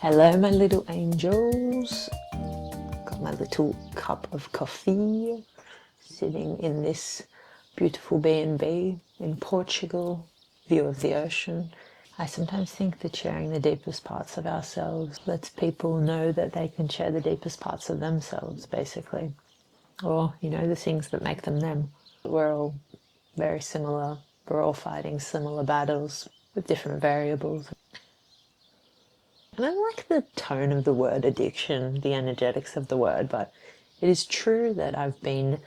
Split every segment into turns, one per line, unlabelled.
Hello my little angels, got my little cup of coffee sitting in this beautiful B&B in Portugal, view of the ocean. I sometimes think that sharing the deepest parts of ourselves lets people know that they can share the deepest parts of themselves, basically, or the things that make them them. We're all very similar, we're all fighting similar battles with different variables. And I like the tone of the word addiction, the energetics of the word, but it is true that I've been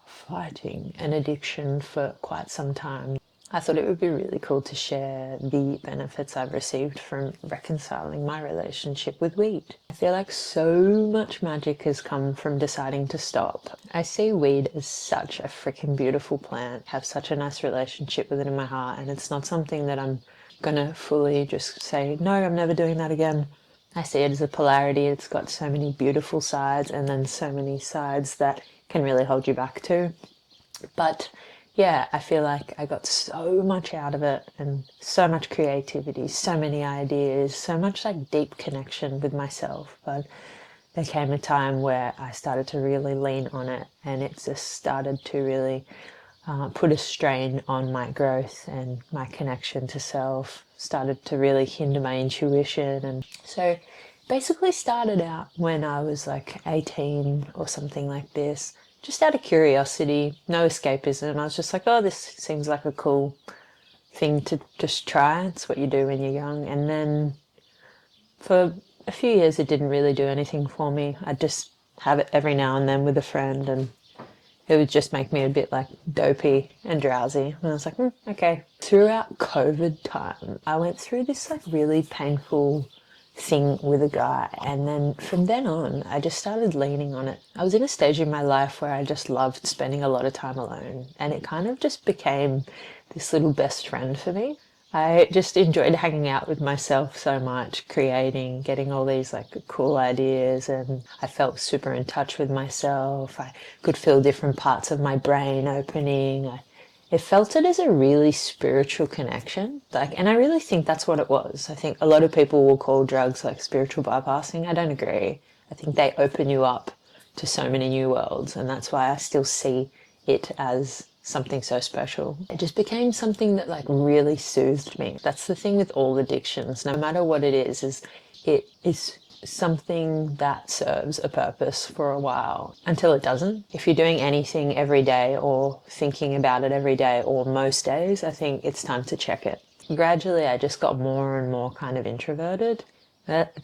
fighting an addiction for quite some time. I thought it would be really cool to share the benefits I've received from reconciling my relationship with weed. I feel like so much magic has come from deciding to stop. I see weed as such a freaking beautiful plant, have such a nice relationship with it in my heart, and it's not something that I'm gonna fully just say, no, I'm never doing that again. I see it as a polarity. It's got so many beautiful sides and then so many sides that can really hold you back too. But yeah, I feel like I got so much out of it and so much creativity, so many ideas, so much like deep connection with myself. But there came a time where I started to really lean on it, and it just started to really put a strain on my growth, and my connection to self started to really hinder my intuition. And so basically started out when I was like 18 or something like this, just out of curiosity, no escapism. I was just like, oh, this seems like a cool thing to just try. It's what you do when you're young. And then for a few years it didn't really do anything for me. I'd just have it every now and then with a friend, and it would just make me a bit like dopey and drowsy. And I was like, okay. Throughout COVID time, I went through this like really painful thing with a guy, and then from then on I just started leaning on it. I was in a stage in my life where I just loved spending a lot of time alone, and it kind of just became this little best friend for me. I just enjoyed hanging out with myself so much, creating, getting all these like cool ideas, and I felt super in touch with myself. I could feel different parts of my brain opening. It felt it as a really spiritual connection. And I really think that's what it was. I think a lot of people will call drugs like spiritual bypassing. I don't agree. I think they open you up to so many new worlds, and that's why I still see it as something so special. It just became something that like really soothed me. That's the thing with all addictions, no matter what it is it is something that serves a purpose for a while until it doesn't. If you're doing anything every day or thinking about it every day or most days, I think it's time to check it. Gradually, I just got more and more kind of introverted.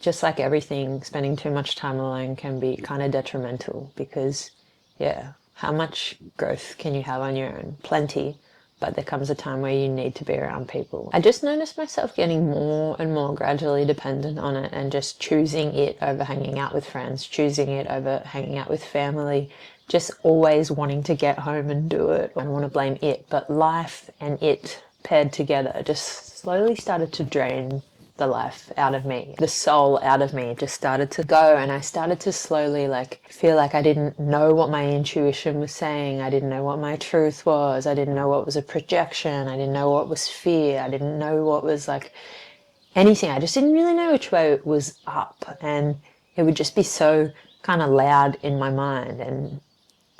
Just like everything, spending too much time alone can be kind of detrimental because, yeah, how much growth can you have on your own? Plenty. But there comes a time where you need to be around people. I just noticed myself getting more and more gradually dependent on it, and just choosing it over hanging out with friends, choosing it over hanging out with family, just always wanting to get home and do it. I don't want to blame it, but life and it paired together just slowly started to drain the life out of me. The soul out of me just started to go, and I started to slowly like feel like I didn't know what my intuition was saying. I didn't know what my truth was. I didn't know what was a projection. I didn't know what was fear. I didn't know what was like anything. I just didn't really know which way it was up, and it would just be so kind of loud in my mind, and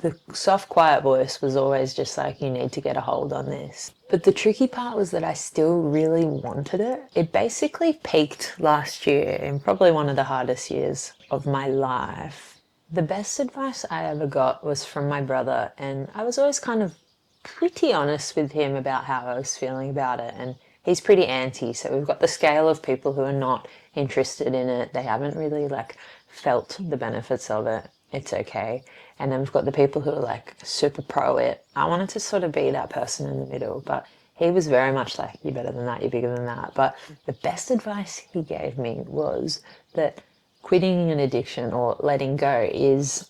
the soft, quiet voice was always just like, you need to get a hold on this. But the tricky part was that I still really wanted it. It basically peaked last year in probably one of the hardest years of my life. The best advice I ever got was from my brother, and I was always kind of pretty honest with him about how I was feeling about it. And he's pretty anti, so we've got the scale of people who are not interested in it. They haven't really like felt the benefits of it. It's okay. And then we've got the people who are like super pro it. I wanted to sort of be that person in the middle, but he was very much like, you're better than that, you're bigger than that. But the best advice he gave me was that quitting an addiction or letting go is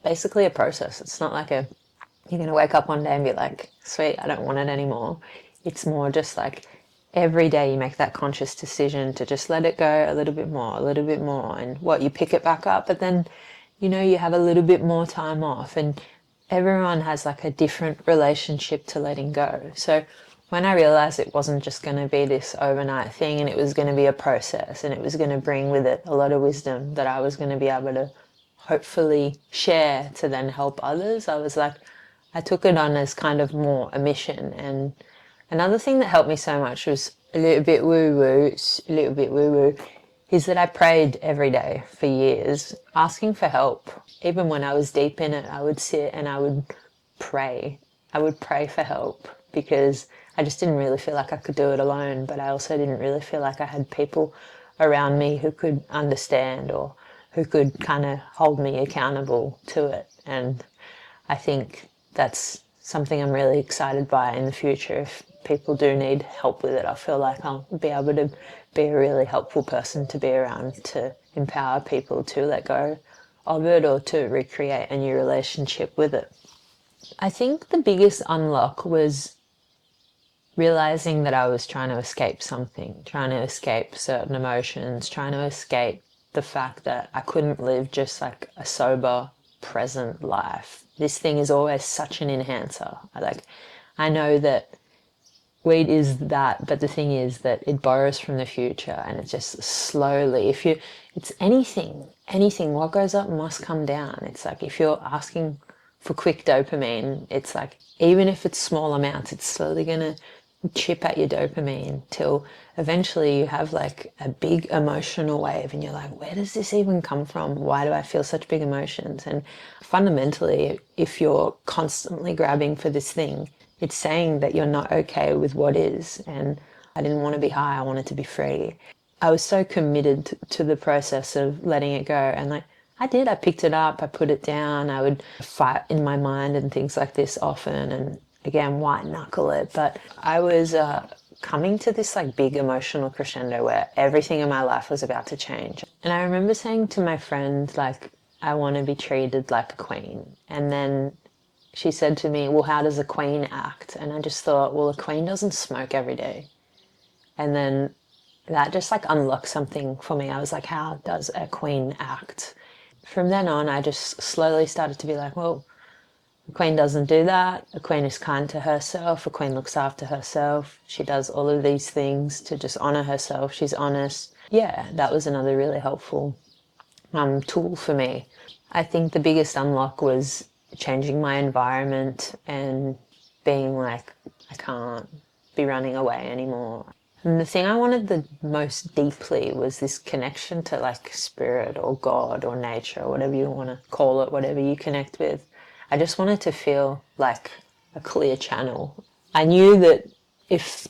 basically a process. It's not like you're going to wake up one day and be like, sweet, I don't want it anymore. It's more just like every day you make that conscious decision to just let it go a little bit more, and you pick it back up, but then you have a little bit more time off, and everyone has like a different relationship to letting go. So when I realized it wasn't just going to be this overnight thing, and it was going to be a process, and it was going to bring with it a lot of wisdom that I was going to be able to hopefully share to then help others, I was like, I took it on as kind of more a mission. And another thing that helped me so much was a little bit woo-woo, is that I prayed every day for years, asking for help. Even when I was deep in it, I would sit and I would pray. I would pray for help because I just didn't really feel like I could do it alone, but I also didn't really feel like I had people around me who could understand or who could kind of hold me accountable to it. And I think that's something I'm really excited by in the future. If people do need help with it, I feel like I'll be able to be a really helpful person to be around, to empower people to let go of it or to recreate a new relationship with it. I think the biggest unlock was realizing that I was trying to escape something, trying to escape certain emotions, trying to escape the fact that I couldn't live just like a sober, present life. This thing is always such an enhancer. I know that weed is that, but the thing is that it borrows from the future, and it just slowly, it's anything, what goes up must come down. It's like if you're asking for quick dopamine, it's like, even if it's small amounts, it's slowly going to chip at your dopamine till eventually you have like a big emotional wave and you're like, where does this even come from? Why do I feel such big emotions? And fundamentally, if you're constantly grabbing for this thing, it's saying that you're not okay with what is. And I didn't want to be high, I wanted to be free. I was so committed to the process of letting it go, and like I picked it up, I put it down, I would fight in my mind and things like this often, and again, white knuckle it. But I was coming to this like big emotional crescendo where everything in my life was about to change. And I remember saying to my friend, like, I want to be treated like a queen. And then she said to me, well, how does a queen act? And I just thought, well, a queen doesn't smoke every day. And then that just like unlocked something for me. I was like, how does a queen act? From then on, I just slowly started to be like, well, a queen doesn't do that. A queen is kind to herself. A queen looks after herself. She does all of these things to just honor herself. She's honest. Yeah, that was another really helpful tool for me. I think the biggest unlock was changing my environment and being like, I can't be running away anymore. And the thing I wanted the most deeply was this connection to like spirit or God or nature or whatever you want to call it, whatever you connect with. I just wanted to feel like a clear channel. I knew that if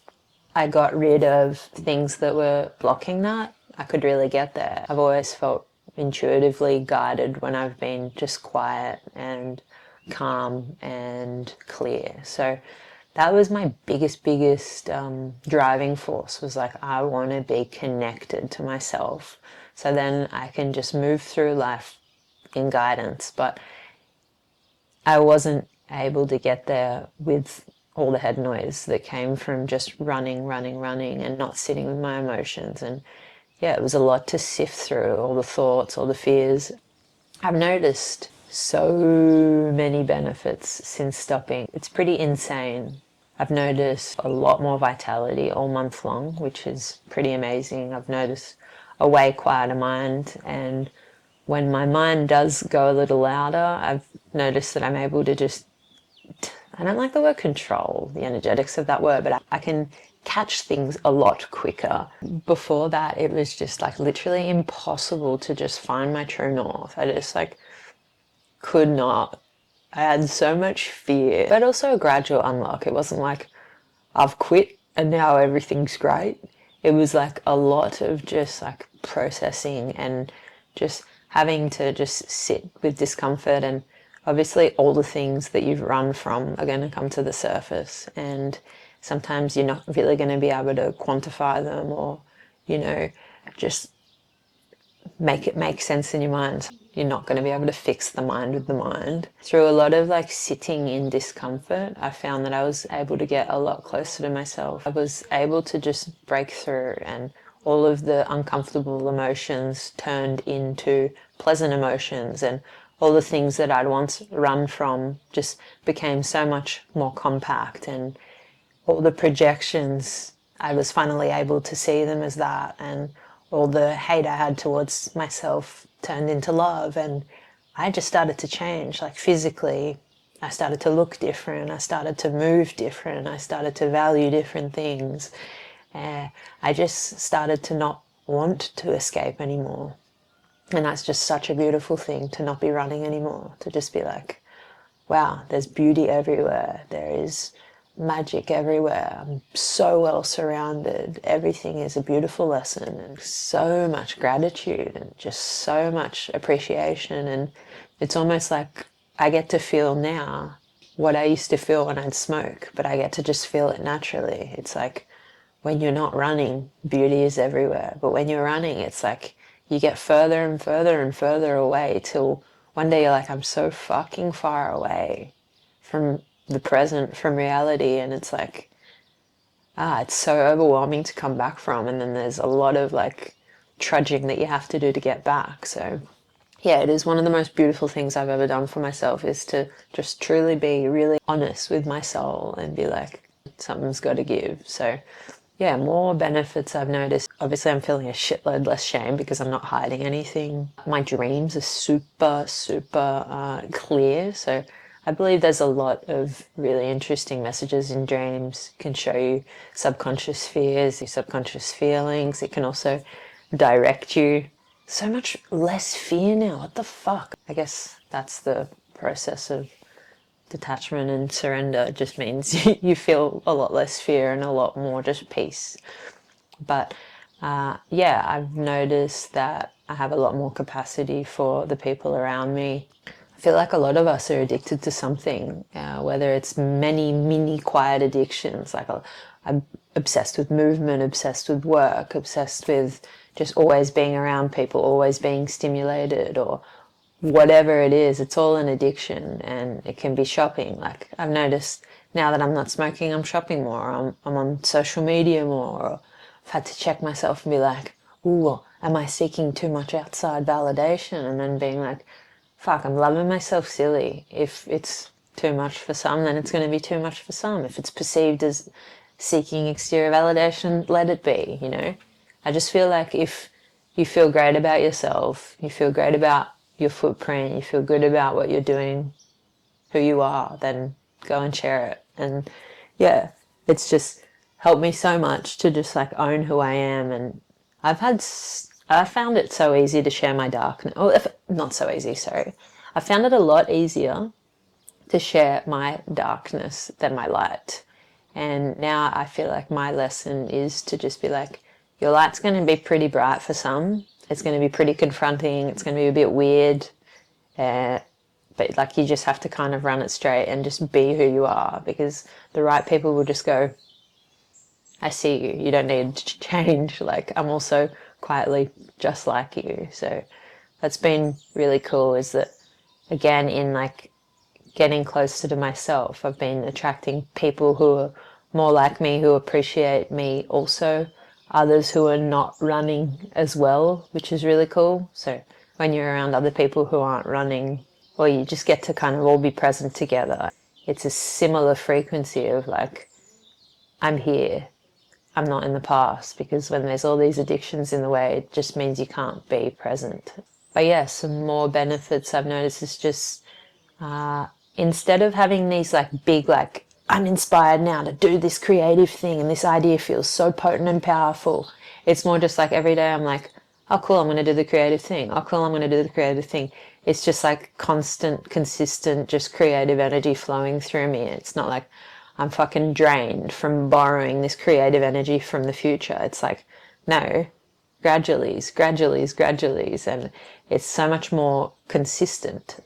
I got rid of things that were blocking that, I could really get there. I've always felt intuitively guided when I've been just quiet and calm and clear. So that was my biggest driving force, was like, I want to be connected to myself so then I can just move through life in guidance. But I wasn't able to get there with all the head noise that came from just running and not sitting with my emotions. And yeah, it was a lot to sift through, all the thoughts, all the fears. I've noticed so many benefits since stopping. It's pretty insane. I've noticed a lot more vitality all month long, which is pretty amazing. I've noticed a way quieter mind, and when my mind does go a little louder, I've noticed that I'm able to just, I don't like the word control, the energetics of that word, but I can catch things a lot quicker. Before that, it was just like literally impossible to just find my true north. I just like could not. I had so much fear, but also a gradual unlock. It wasn't like I've quit and now everything's great. It was like a lot of just like processing and just having to just sit with discomfort, and obviously all the things that you've run from are going to come to the surface, and sometimes you're not really going to be able to quantify them or, you know, just make it make sense in your mind. You're not going to be able to fix the mind with the mind. Through a lot of like sitting in discomfort, I found that I was able to get a lot closer to myself. I was able to just break through, and all of the uncomfortable emotions turned into pleasant emotions, and all the things that I'd once run from just became so much more compact. And all the projections, I was finally able to see them as that, and all the hate I had towards myself turned into love, and I just started to change, like physically. I started to look different, I started to move different, I started to value different things. I just started to not want to escape anymore. And that's just such a beautiful thing, to not be running anymore, to just be like, wow, there's beauty everywhere, there is magic everywhere, I'm so well surrounded, everything is a beautiful lesson, and so much gratitude and just so much appreciation. And it's almost like I get to feel now what I used to feel when I'd smoke, but I get to just feel it naturally. It's like when you're not running, beauty is everywhere, but when you're running, it's like you get further and further and further away, till one day you're like, I'm so fucking far away from the present, from reality, and it's like, it's so overwhelming to come back from, and then there's a lot of like trudging that you have to do to get back. So yeah, it is one of the most beautiful things I've ever done for myself, is to just truly be really honest with my soul and be like, something's got to give. So yeah, more benefits I've noticed. Obviously, I'm feeling a shitload less shame because I'm not hiding anything. My dreams are super, super clear. So I believe there's a lot of really interesting messages in dreams. It can show you subconscious fears, your subconscious feelings. It can also direct you. So much less fear now. What the fuck? I guess that's the process of detachment and surrender. It just means you feel a lot less fear and a lot more just peace. But yeah, I've noticed that I have a lot more capacity for the people around me. I feel like a lot of us are addicted to something, whether it's many mini quiet addictions, like I'm obsessed with movement, obsessed with work, obsessed with just always being around people, always being stimulated, or whatever it is, it's all an addiction. And it can be shopping. Like I've noticed now that I'm not smoking, I'm shopping more, I'm on social media more, or I've had to check myself and be like, ooh, am I seeking too much outside validation? And then being like, fuck, I'm loving myself silly. If it's too much for some, then it's going to be too much for some. If it's perceived as seeking exterior validation, let it be, you know? I just feel like if you feel great about yourself, you feel great about your footprint, you feel good about what you're doing, who you are, then go and share it. And yeah, it's just helped me so much to just like own who I am. And I found it so easy to share my darkness. Oh, not so easy, sorry. I found it a lot easier to share my darkness than my light. And now I feel like my lesson is to just be like, your light's going to be pretty bright for some. It's going to be pretty confronting. It's going to be a bit weird. But like you just have to kind of run it straight and just be who you are, because the right people will just go, I see you. You don't need to change. Like I'm also quietly just like you. So that's been really cool, is that again, in like getting closer to myself, I've been attracting people who are more like me, who appreciate me also, others who are not running as well, which is really cool. So when you're around other people who aren't running, or you just get to kind of all be present together, it's a similar frequency of like, I'm here, I'm not in the past, because when there's all these addictions in the way, it just means you can't be present. But yeah, some more benefits I've noticed is just instead of having these like big, like, I'm inspired now to do this creative thing and this idea feels so potent and powerful, it's more just like every day I'm like, oh cool, I'm going to do the creative thing. Oh cool, I'm going to do the creative thing. It's just like constant, consistent, just creative energy flowing through me. It's not like I'm fucking drained from borrowing this creative energy from the future. It's like, no, graduallys, graduallys, graduallys, and it's so much more consistent.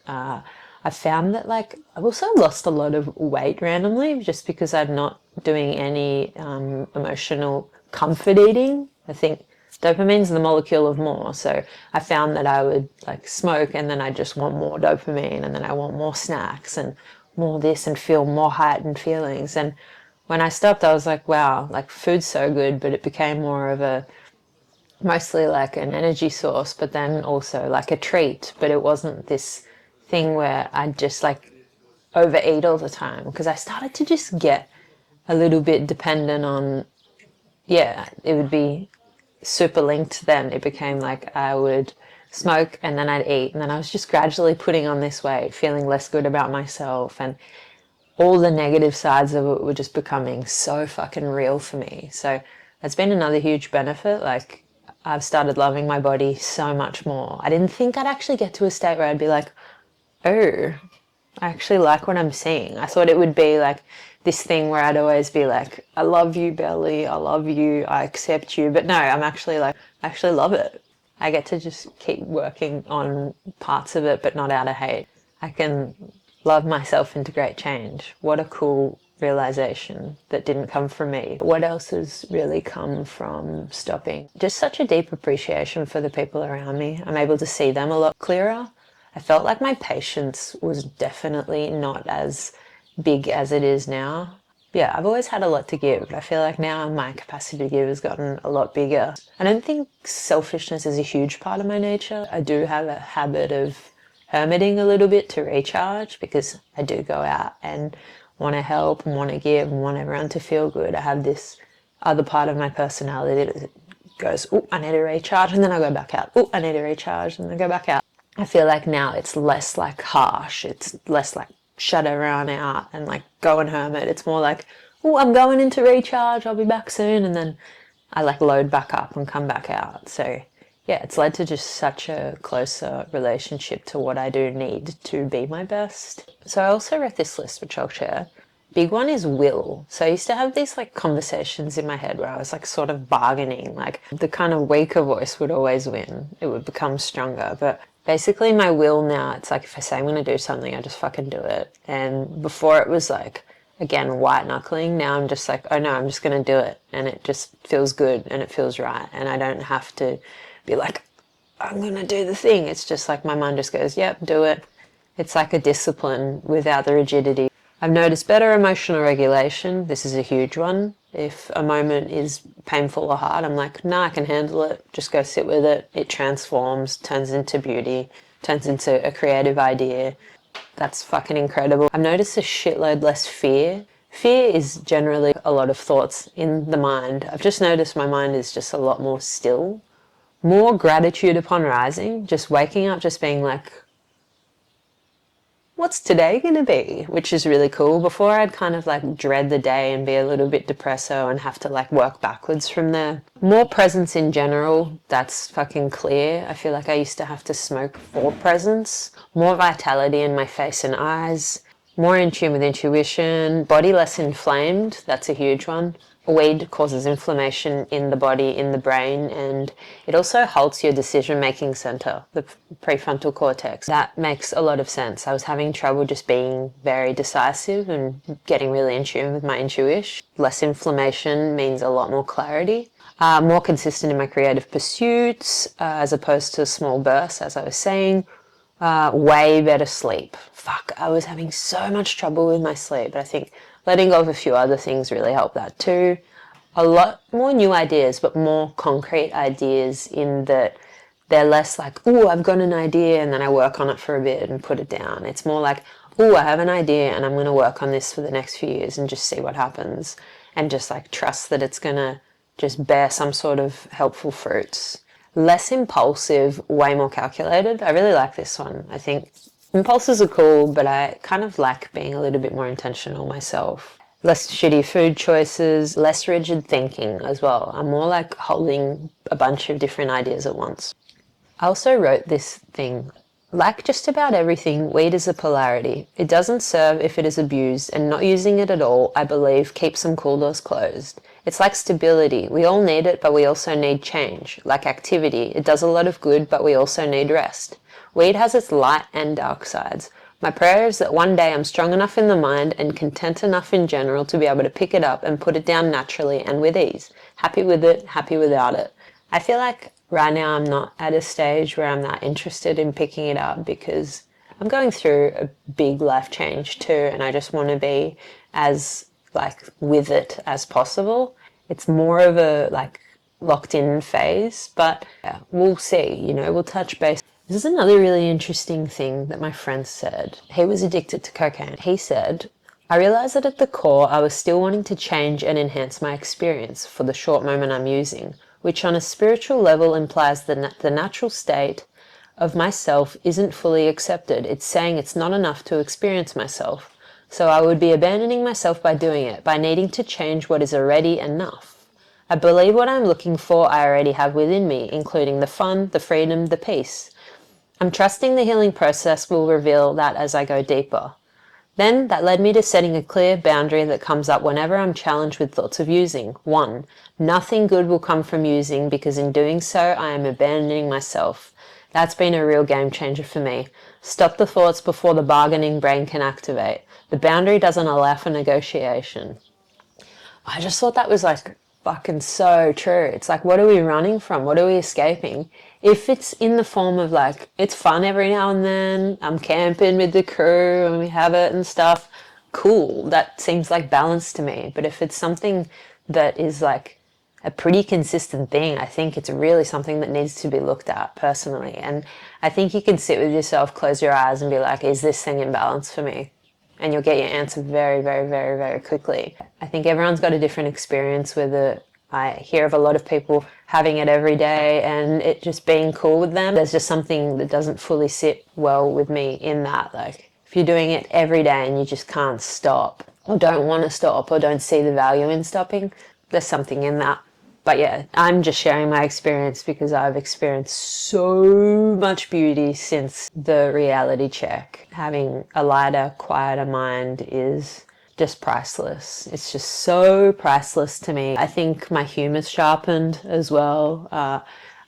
I found that like I've also lost a lot of weight randomly, just because I'm not doing any emotional comfort eating. I think dopamine's the molecule of more. So I found that I would like smoke and then I just want more dopamine, and then I want more snacks and more this, and feel more heightened feelings. And when I stopped, I was like, wow, like food's so good, but it became more of a, mostly like an energy source, but then also like a treat. But it wasn't this thing where I'd just like overeat all the time, because I started to just get a little bit dependent on, yeah, it would be super linked then. It became like I would smoke and then I'd eat, and then I was just gradually putting on this weight, feeling less good about myself, and all the negative sides of it were just becoming so fucking real for me. So that's been another huge benefit. Like, I've started loving my body so much more. I didn't think I'd actually get to a state where I'd be like, oh, I actually like what I'm seeing. I thought it would be like this thing where I'd always be like, I love you, belly, I love you, I accept you. But no, I'm actually like, I actually love it. I get to just keep working on parts of it, but not out of hate. I can love myself into great change. What a cool realization that didn't come from me. What else has really come from stopping? Just such a deep appreciation for the people around me. I'm able to see them a lot clearer. I felt like my patience was definitely not as big as it is now. Yeah, I've always had a lot to give, but I feel like now my capacity to give has gotten a lot bigger. I don't think selfishness is a huge part of my nature. I do have a habit of hermiting a little bit to recharge, because I do go out and want to help and want to give and want everyone to feel good. I have this other part of my personality that goes, oh, I need to recharge, and then I go back out. Oh, I need to recharge, and then I go back out. I feel like now it's less like harsh. It's less like shut everyone out and like go and hermit. It's more like, oh, I'm going into recharge, I'll be back soon. And then I like load back up and come back out. So yeah, it's led to just such a closer relationship to what I do need to be my best. So I also wrote this list, which I'll share. Big one is will. So I used to have these like conversations in my head where I was like sort of bargaining, like the kind of weaker voice would always win. It would become stronger. But basically my will now, it's like if I say I'm going to do something, I just fucking do it. And before it was like, again, white knuckling. Now I'm just like, oh no, I'm just going to do it. And it just feels good and it feels right. And I don't have to be like, I'm going to do the thing. It's just like my mind just goes, yep, do it. It's like a discipline without the rigidity. I've noticed better emotional regulation. This is a huge one. If a moment is painful or hard, I'm like, nah, I can handle it. Just go sit with it. It transforms, turns into beauty, turns into a creative idea. That's fucking incredible. I've noticed a shitload less fear. Fear is generally a lot of thoughts in the mind. I've just noticed my mind is just a lot more still. More gratitude upon rising, just waking up, just being like, what's today going to be? Which is really cool. Before I'd kind of like dread the day and be a little bit depresso and have to like work backwards from there. More presence in general, that's fucking clear. I feel like I used to have to smoke for presence. More vitality in my face and eyes. More in tune with intuition. Body less inflamed, that's a huge one. Weed causes inflammation in the body, in the brain, and it also halts your decision-making center, the prefrontal cortex. That makes a lot of sense. I was having trouble just being very decisive and getting really in tune with my intuition. Less inflammation means a lot more clarity. More consistent in my creative pursuits, as opposed to small bursts, as I was saying. Way better sleep. Fuck, I was having so much trouble with my sleep, but I think letting go of a few other things really helped that too. A lot more new ideas, but more concrete ideas in that they're less like, oh, I've got an idea and then I work on it for a bit and put it down. It's more like, oh, I have an idea and I'm going to work on this for the next few years and just see what happens, and just like trust that it's going to just bear some sort of helpful fruits. Less impulsive, way more calculated. I really like this one. I think impulses are cool, but I kind of like being a little bit more intentional myself. Less shitty food choices, less rigid thinking as well. I'm more like holding a bunch of different ideas at once. I also wrote this thing. Like just about everything, weed is a polarity. It doesn't serve if it is abused, and not using it at all, I believe, keeps some cool doors closed. It's like stability. We all need it, but we also need change. Like activity, it does a lot of good, but we also need rest. Weed has its light and dark sides. My prayer is that one day I'm strong enough in the mind and content enough in general to be able to pick it up and put it down naturally and with ease. Happy with it, happy without it. I feel like right now I'm not at a stage where I'm that interested in picking it up, because I'm going through a big life change too, and I just want to be as like with it as possible. It's more of a like locked in phase, but yeah, we'll see, you know, we'll touch base. This is another really interesting thing that my friend said. He was addicted to cocaine. He said, I realized that at the core, I was still wanting to change and enhance my experience for the short moment I'm using, which on a spiritual level implies that the natural state of myself isn't fully accepted. It's saying it's not enough to experience myself. So I would be abandoning myself by doing it, by needing to change what is already enough. I believe what I'm looking for I already have within me, including the fun, the freedom, the peace. I'm trusting the healing process will reveal that as I go deeper. Then that led me to setting a clear boundary that comes up whenever I'm challenged with thoughts of using. 1. Nothing good will come from using, because in doing so I am abandoning myself. That's been a real game changer for me. Stop the thoughts before the bargaining brain can activate. The boundary doesn't allow for negotiation. I just thought that was like fucking so true. It's like, what are we running from? What are we escaping? If it's in the form of like, it's fun every now and then, I'm camping with the crew and we have it and stuff, cool. That seems like balance to me. But if it's something that is like a pretty consistent thing, I think it's really something that needs to be looked at personally. And I think you can sit with yourself, close your eyes and be like, is this thing in balance for me? And you'll get your answer very, very, very, very quickly. I think everyone's got a different experience with it. I hear of a lot of people having it every day and it just being cool with them. There's just something that doesn't fully sit well with me in that. Like, if you're doing it every day and you just can't stop, or don't want to stop, or don't see the value in stopping, there's something in that. But yeah, I'm just sharing my experience because I've experienced so much beauty since the reality check. Having a lighter, quieter mind is just priceless. It's just so priceless to me. I think my humor's sharpened as well.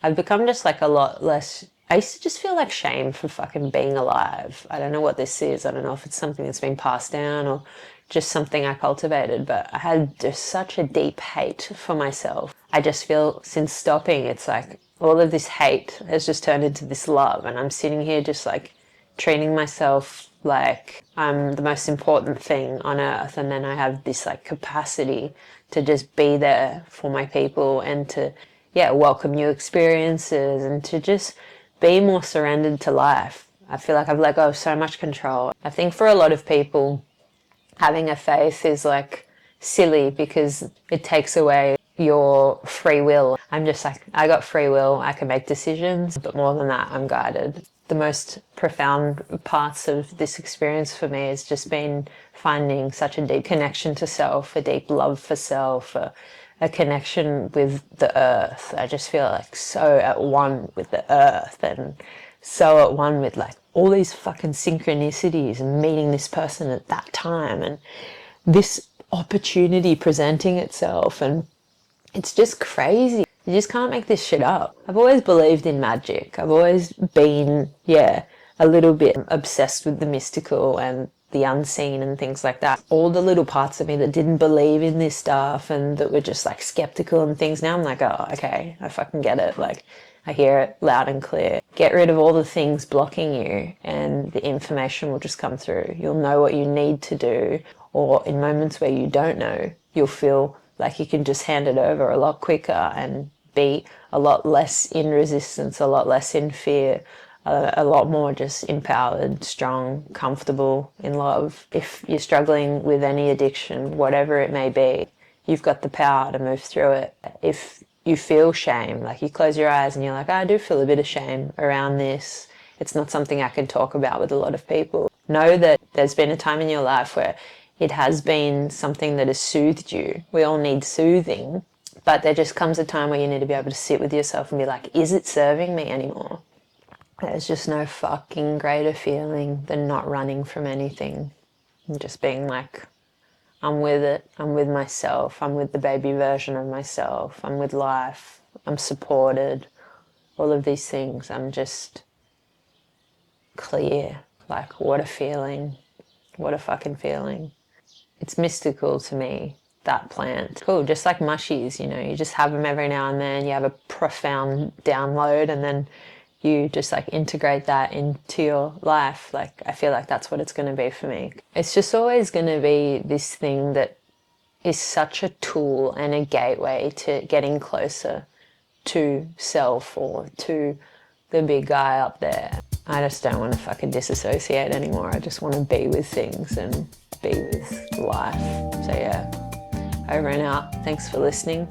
I've become just like a lot less... I used to just feel like shame for fucking being alive. I don't know what this is. I don't know if it's something that's been passed down or just something I cultivated, but I had just such a deep hate for myself. I just feel since stopping, it's like all of this hate has just turned into this love, and I'm sitting here just like treating myself like I'm the most important thing on earth, and then I have this like capacity to just be there for my people and to, yeah, welcome new experiences and to just be more surrendered to life. I feel like I've let go of so much control. I think for a lot of people, having a faith is like silly because it takes away your free will. I'm just like, I got free will, I can make decisions, but more than that, I'm guided. The most profound parts of this experience for me has just been finding such a deep connection to self, a deep love for self, a connection with the earth. I just feel like so at one with the earth and so at one with like all these fucking synchronicities and meeting this person at that time and this opportunity presenting itself, and it's just crazy. You just can't make this shit up. I've always believed in magic. I've always been, yeah, a little bit obsessed with the mystical and the unseen and things like that. All the little parts of me that didn't believe in this stuff and that were just like skeptical and things, now I'm like, oh, okay, I fucking get it. Like, I hear it loud and clear. Get rid of all the things blocking you and the information will just come through. You'll know what you need to do, or in moments where you don't know, you'll feel like you can just hand it over a lot quicker and be a lot less in resistance, a lot less in fear, a lot more just empowered, strong, comfortable, in love. If you're struggling with any addiction, whatever it may be, you've got the power to move through it. If you feel shame, like you close your eyes and you're like, I do feel a bit of shame around this. It's not something I can talk about with a lot of people. Know that there's been a time in your life where it has been something that has soothed you. We all need soothing, but there just comes a time where you need to be able to sit with yourself and be like, is it serving me anymore? There's just no fucking greater feeling than not running from anything and just being like, I'm with it, I'm with myself, I'm with the baby version of myself, I'm with life, I'm supported, all of these things. I'm just clear. Like, what a feeling. What a fucking feeling. It's mystical to me, that plant. Cool, just like mushies, you know, you just have them every now and then, you have a profound download and then you just like integrate that into your life. Like, I feel like that's what it's going to be for me. It's just always going to be this thing that is such a tool and a gateway to getting closer to self or to the big guy up there. I just don't want to fucking disassociate anymore. I just want to be with things and be with life. So yeah, over and out. Thanks for listening.